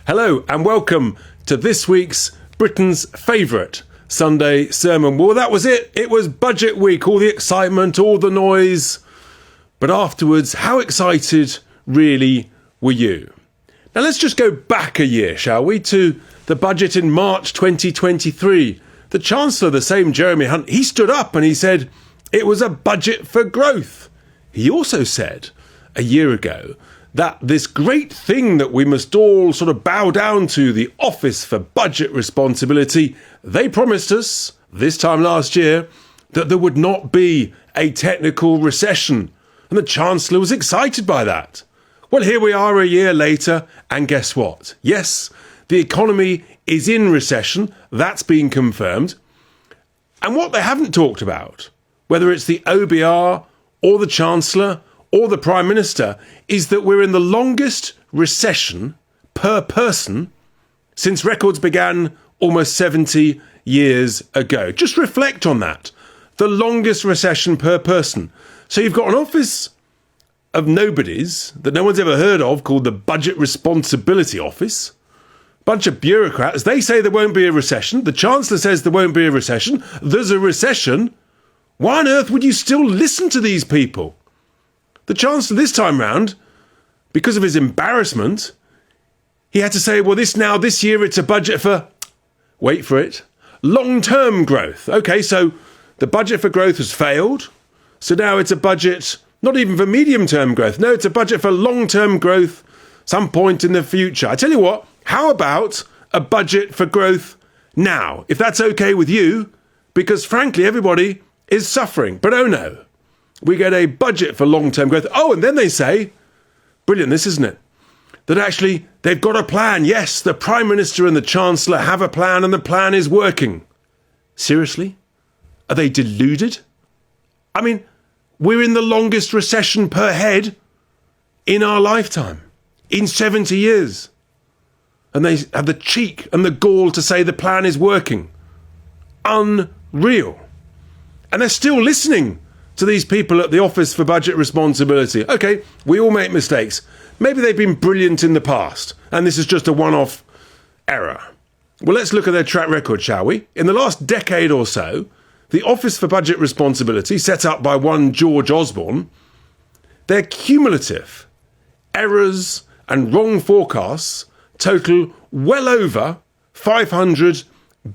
Hello and welcome to this week's Britain's favourite Sunday sermon. Well, that was it. It was budget week, all the excitement, all the noise. But afterwards, how excited really were you? Now let's just go back a year, shall we, to the budget in March 2023. The Chancellor, the same Jeremy Hunt, he stood up and he said it was a budget for growth. He also said a year ago that this great thing that we must all sort of bow down to, the Office for Budget Responsibility, they promised us this time last year that there would not be a technical recession. And the Chancellor was excited by that. Well, here we are a year later, and guess what? Yes, the economy is in recession. That's been confirmed. And what they haven't talked about, whether it's the OBR or the Chancellor or the Prime Minister, is that we're in the longest recession per person since records began almost 70 years ago. Just reflect on that. The longest recession per person. So you've got an office of nobodies that no one's ever heard of called the Budget Responsibility Office. Bunch of bureaucrats. They say there won't be a recession. The Chancellor says there won't be a recession. There's a recession. Why on earth would you still listen to these people? The Chancellor this time round, because of his embarrassment, he had to say, well, this year it's a budget for, wait for it, long-term growth. Okay, so the budget for growth has failed. So now it's a budget, not even for medium-term growth. No, it's a budget for long-term growth some point in the future. I tell you what, how about a budget for growth now? If that's okay with you, because frankly, everybody is suffering. But oh no. We get a budget for long-term growth. Oh, and then they say, brilliant, this isn't it, that actually they've got a plan. Yes, the Prime Minister and the Chancellor have a plan and the plan is working. Seriously? Are they deluded? I mean, we're in the longest recession per head in our lifetime, in 70 years. And they have the cheek and the gall to say the plan is working. Unreal. And they're still listening to these people at the Office for Budget Responsibility. Okay, we all make mistakes. Maybe they've been brilliant in the past, and this is just a one-off error. Well, let's look at their track record, shall we? In the last decade or so, the Office for Budget Responsibility, set up by one George Osborne, their cumulative errors and wrong forecasts total well over £500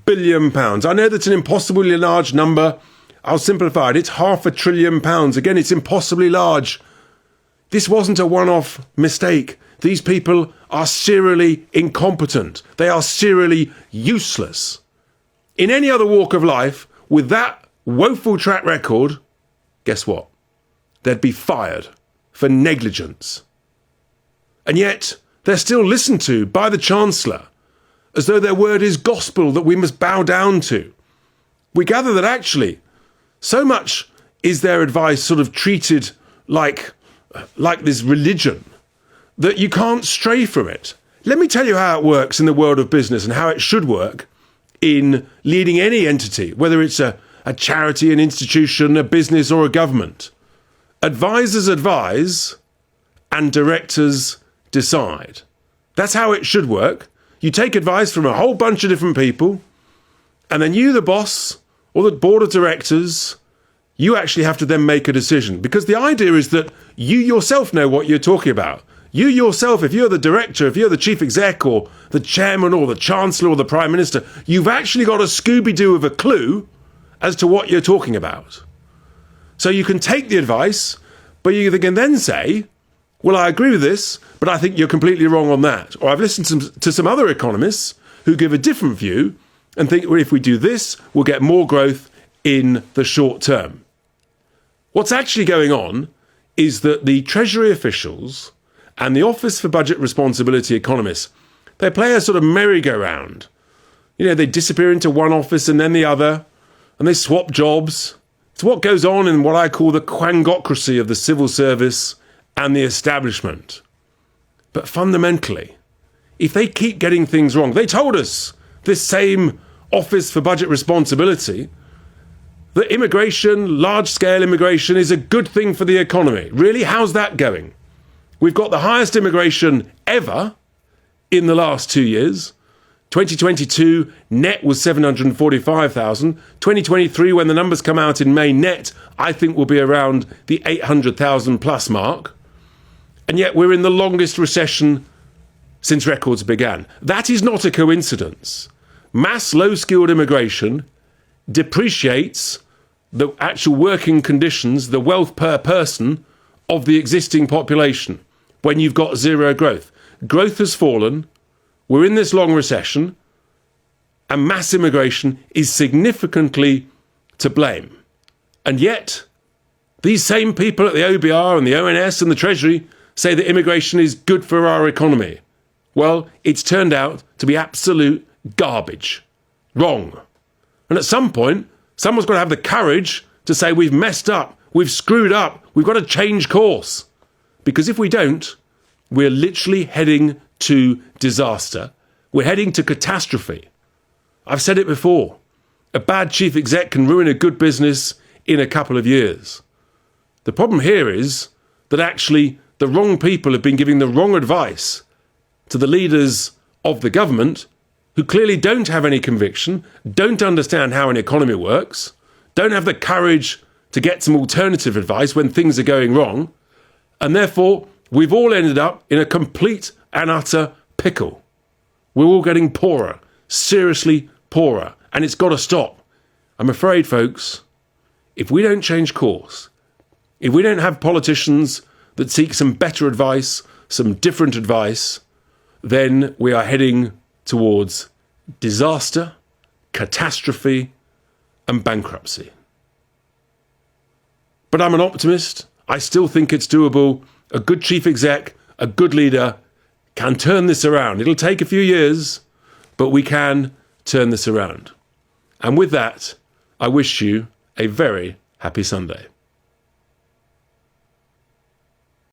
billion. I know that's an impossibly large number. I'll simplify it. It's £500 billion. Again, it's impossibly large. This wasn't a one-off mistake. These people are serially incompetent. They are serially useless. In any other walk of life, with that woeful track record, guess what? They'd be fired for negligence. And yet, they're still listened to by the Chancellor as though their word is gospel that we must bow down to. We gather that actually, so much is their advice sort of treated like this religion that you can't stray from it. Let me tell you how it works in the world of business and how it should work in leading any entity, whether it's a charity, an institution, a business or a government. Advisors advise and directors decide. That's how it should work. You take advice from a whole bunch of different people and then you, the boss, or the board of directors, you actually have to then make a decision. Because the idea is that you yourself know what you're talking about. You yourself, if you're the director, if you're the chief exec or the chairman or the chancellor or the prime minister, you've actually got a Scooby-Doo of a clue as to what you're talking about. So you can take the advice, but you can then say, well, I agree with this, but I think you're completely wrong on that. Or I've listened to some other economists who give a different view and think, well, if we do this, we'll get more growth in the short term. What's actually going on is that the Treasury officials and the Office for Budget Responsibility economists, they play a sort of merry-go-round. You know, they disappear into one office and then the other, and they swap jobs. It's what goes on in what I call the quangocracy of the civil service and the establishment. But fundamentally, if they keep getting things wrong, they told us, this same Office for Budget Responsibility, that immigration, large-scale immigration, is a good thing for the economy. Really? How's that going? We've got the highest immigration ever in the last 2 years. 2022 net was 745,000. 2023, when the numbers come out in May, net, I think will be around the 800,000 plus mark. And yet we're in the longest recession since records began. That is not a coincidence. Mass low-skilled immigration depreciates the actual working conditions, the wealth per person of the existing population when you've got zero growth. Growth has fallen. We're in this long recession, and mass immigration is significantly to blame. And yet, these same people at the OBR and the ONS and the Treasury say that immigration is good for our economy. Well, it's turned out to be absolute garbage. Wrong. And at some point, someone's got to have the courage to say we've messed up, we've screwed up, we've got to change course. Because if we don't, we're literally heading to disaster. We're heading to catastrophe. I've said it before. A bad chief exec can ruin a good business in a couple of years. The problem here is that actually the wrong people have been giving the wrong advice to the leaders of the government, who clearly don't have any conviction, don't understand how an economy works, don't have the courage to get some alternative advice when things are going wrong, and therefore we've all ended up in a complete and utter pickle. We're all getting poorer, seriously poorer, and it's got to stop. I'm afraid, folks, if we don't change course, if we don't have politicians that seek some better advice, some different advice, then we are heading towards disaster, catastrophe, and bankruptcy. But I'm an optimist. I still think it's doable. A good chief exec, a good leader can turn this around. It'll take a few years, but we can turn this around. And with that, I wish you a very happy Sunday.